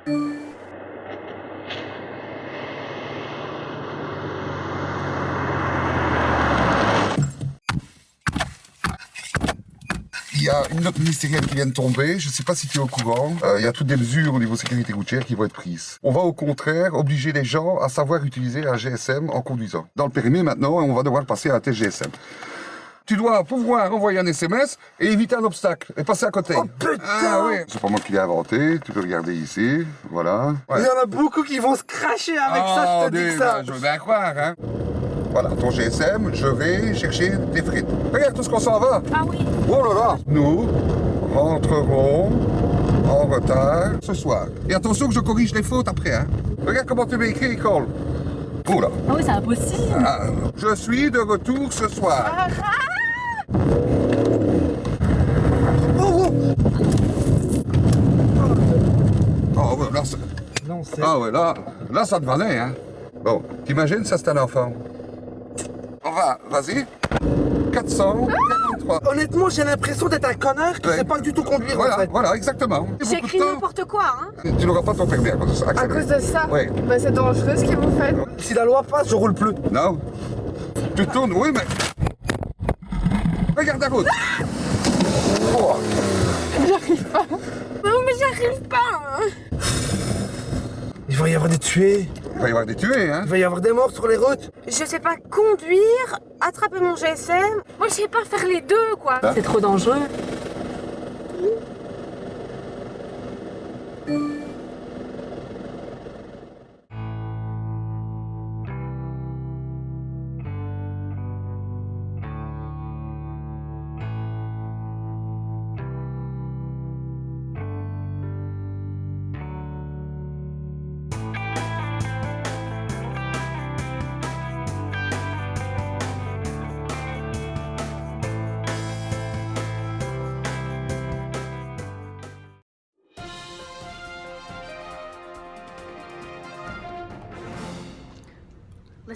Il y a une note ministérielle qui vient de tomber, je ne sais pas si tu es au courant. Il y a toutes des mesures au niveau sécurité routière qui vont être prises. On va au contraire obliger les gens à savoir utiliser un GSM en conduisant. Dans le périmètre maintenant, on va devoir passer à un test GSM. Tu dois pouvoir envoyer un SMS et éviter un obstacle et passer à côté. Oh putain! Ah oui. C'est pas moi qui l'ai inventé, tu peux regarder ici, voilà. Ouais. Il y en a beaucoup qui vont se cracher avec ça, je te dis ça. Je veux bien croire, hein. Voilà, ton GSM, je vais chercher des frites. Regarde tout ce qu'on s'en va. Ah oui. Oh là là. Nous rentrerons en retard ce soir. Et attention que je corrige les fautes après, hein. Regarde comment tu m'as écrit, école. Oh là. Ah oui, c'est impossible. Ah, je suis de retour ce soir. Oh, ouais, là, Non, c'est... ah ouais, là ça te valait, hein. Bon, t'imagines, ça c'est un enfant. On va, vas-y. 443. Honnêtement, j'ai l'impression d'être un connard qui Ouais. sait pas du tout conduire Voilà, en fait. voilà, exactement. J'ai écrit n'importe quoi, hein. Tu n'auras pas ton permis à cause de ça. À cause de ça? Oui. Bah c'est dangereux ce que vous faites. Si la loi passe, je roule plus. Non. Tu tournes, oui, mais... Regarde la route. Oh. J'arrive pas. Non mais j'arrive pas, hein. Il va y avoir des tués. Il va y avoir des tués, hein. Il va y avoir des morts sur les routes. Je sais pas conduire, attraper mon GSM. Moi, je sais pas faire les deux, quoi. Hein? C'est trop dangereux.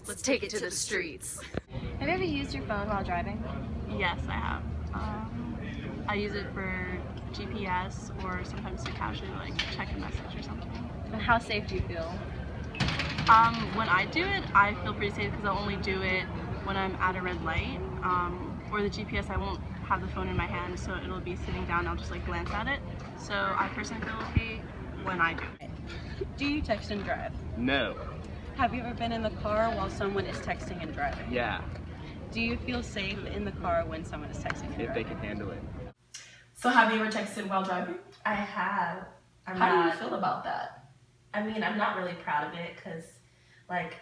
Let's take it to the streets. Have you ever used your phone while driving? Yes, I have. I use it for GPS or sometimes to casually like check a message or something. And how safe do you feel? When I do it, I feel pretty safe because I'll only do it when I'm at a red light. Or the GPS, I won't have the phone in my hand, so it'll be sitting down. I'll just like glance at it. So I personally feel okay when I do it. Do you text and drive? No. Have you ever been in the car while someone is texting and driving? Yeah. Do you feel safe in the car when someone is texting and If they driving? can handle it. So have you ever texted while driving? I have. How do you feel about that? I mean, I'm not really proud of it because, like,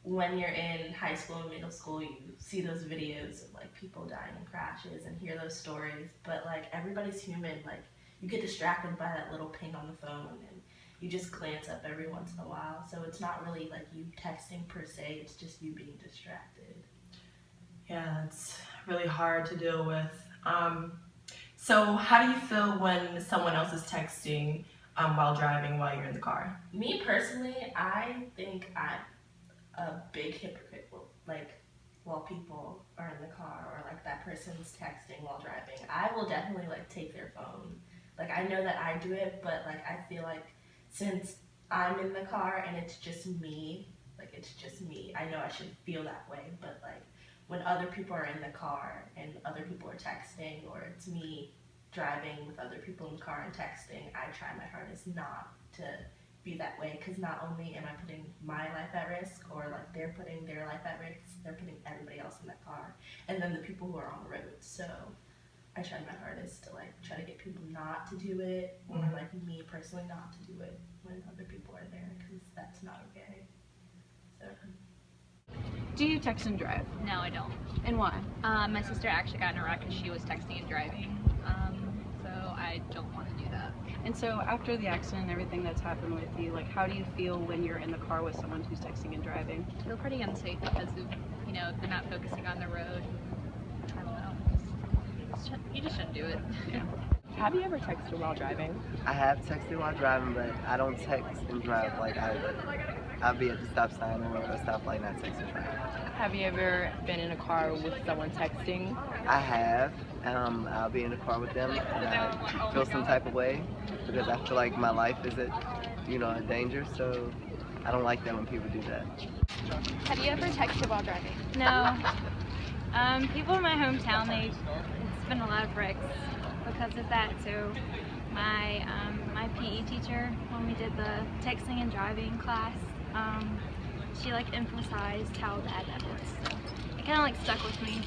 when you're in high school and middle school, you see those videos of, like, people dying in crashes and hear those stories. But, like, everybody's human. Like, you get distracted by that little ping on the phone and you just glance up every once in a while. So it's not really, like, you texting per se. It's just you being distracted. Yeah, it's really hard to deal with. So how do you feel when someone else is texting while driving while you're in the car? Me personally, I think I'm a big hypocrite. Like, while people are in the car or like that person's texting while driving, I will definitely like take their phone. Like, I know that I do it, but like I feel like since I'm in the car and it's just me, I know I should feel that way, but like when other people are in the car and other people are texting, or it's me driving with other people in the car and texting, I try my hardest not to be that way, because not only am I putting my life at risk, or like they're putting their life at risk, they're putting everybody else in that car, and then the people who are on the road. So I try my hardest to like try to get people not to do it, or like me personally not to do it when other people are there, because that's not okay. So. Do you text and drive? No, I don't. And why? My sister actually got in a wreck because she was texting and driving. So I don't want to do that. And so after the accident and everything that's happened with you, like how do you feel when you're in the car with someone who's texting and driving? I feel pretty unsafe because of, you know, if they're not focusing on the road. I don't know. You just shouldn't do it. Yeah. Have you ever texted while driving? I have texted while driving, but I don't text and drive like I'll be at the stop sign or a stoplight, not text and drive. Have you ever been in a car with someone texting? I have. I'll be in the car with them and I feel some type of way because I feel like my life is at you know, a danger. So I don't like that when people do that. Have you ever texted while driving? No. People in my hometown, it's been a lot of bricks because of that. So my PE teacher, when we did the texting and driving class, she like emphasized how bad that was. So it kind of like stuck with me.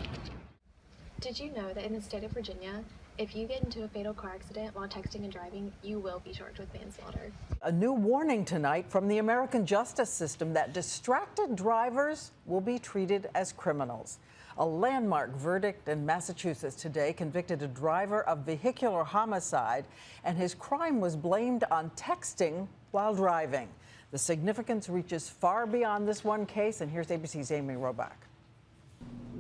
Did you know that in the state of Virginia, if you get into a fatal car accident while texting and driving, you will be charged with manslaughter? A new warning tonight from the American justice system that distracted drivers will be treated as criminals. A landmark verdict in Massachusetts today convicted a driver of vehicular homicide, and his crime was blamed on texting while driving. The significance reaches far beyond this one case, and here's ABC's Amy Robach.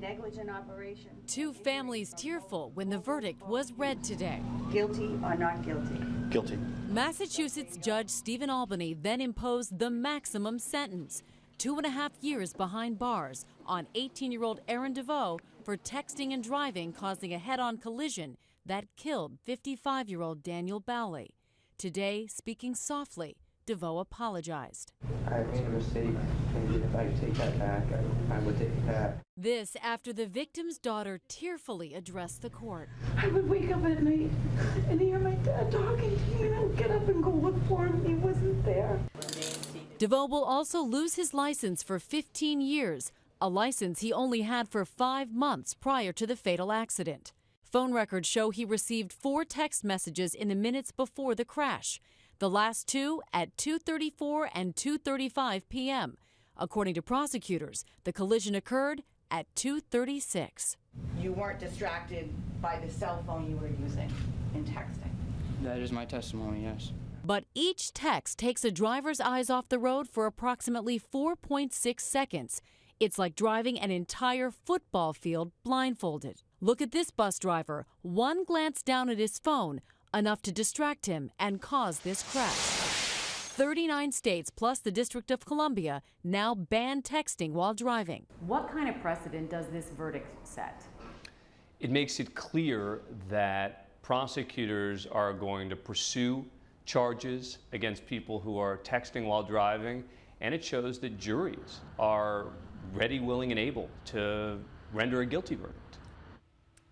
Negligent operation. Two families tearful when the verdict was read today. Guilty or not guilty? Guilty. Massachusetts Judge Stephen Albany then imposed the maximum sentence, 2.5 years behind bars on 18-year-old Aaron DeVoe for texting and driving, causing a head-on collision that killed 55-year-old Daniel Bowley. Today, speaking softly, DeVoe apologized. I made a mistake, and if I take that back, I would take it back. This after the victim's daughter tearfully addressed the court. I would wake up at night and hear my dad talking to me, and I would get up and go look for him. He wasn't there. DeVoe will also lose his license for 15 years, a license he only had for 5 months prior to the fatal accident. Phone records show he received 4 text messages in the minutes before the crash, the last 2 at 2:34 and 2:35 p.m. According to prosecutors, the collision occurred at 2:36. You weren't distracted by the cell phone you were using in texting? That is my testimony, yes. But each text takes a driver's eyes off the road for approximately 4.6 seconds. It's like driving an entire football field blindfolded. Look at this bus driver. One glance down at his phone, enough to distract him and cause this crash. 39 states plus the District of Columbia now ban texting while driving. What kind of precedent does this verdict set? It makes it clear that prosecutors are going to pursue charges against people who are texting while driving, and it shows that juries are ready, willing, and able to render a guilty verdict.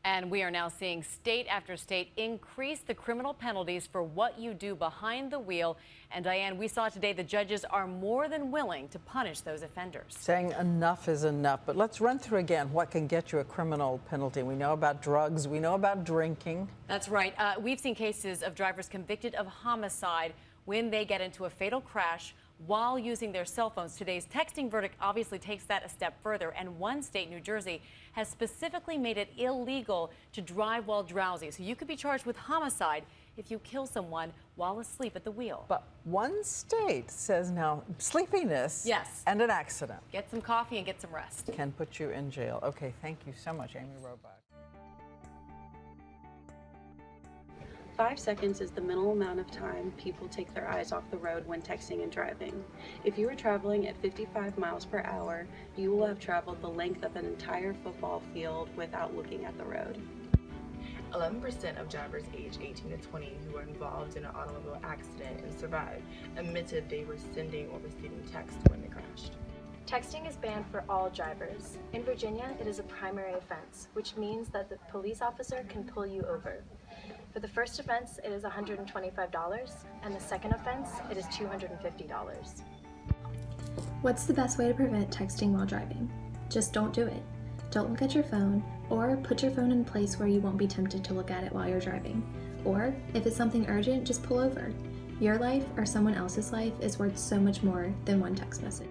And we are now seeing state after state increase the criminal penalties for what you do behind the wheel. And Diane, we saw today the judges are more than willing to punish those offenders. Saying enough is enough, but let's run through again what can get you a criminal penalty. We know about drugs, we know about drinking. That's right. We've seen cases of drivers convicted of homicide when they get into a fatal crash while using their cell phones. Today's texting verdict obviously takes that a step further, and one state, New Jersey, has specifically made it illegal to drive while drowsy. So you could be charged with homicide if you kill someone while asleep at the wheel. But one state says now sleepiness and an accident. Get some coffee and get some rest. Can put you in jail. Okay, thank you so much, Amy Robach. 5 seconds is the minimal amount of time people take their eyes off the road when texting and driving. If you are traveling at 55 miles per hour, you will have traveled the length of an entire football field without looking at the road. 11% of drivers aged 18 to 20 who were involved in an automobile accident and survived admitted they were sending or receiving texts when they crashed. Texting is banned for all drivers. In Virginia, it is a primary offense, which means that the police officer can pull you over. For the first offense, it is $125, and the second offense, it is $250. What's the best way to prevent texting while driving? Just don't do it. Don't look at your phone, or put your phone in a place where you won't be tempted to look at it while you're driving. Or, if it's something urgent, just pull over. Your life or someone else's life is worth so much more than one text message.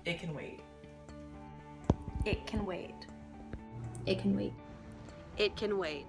It can wait. It can wait. It can wait. It can wait.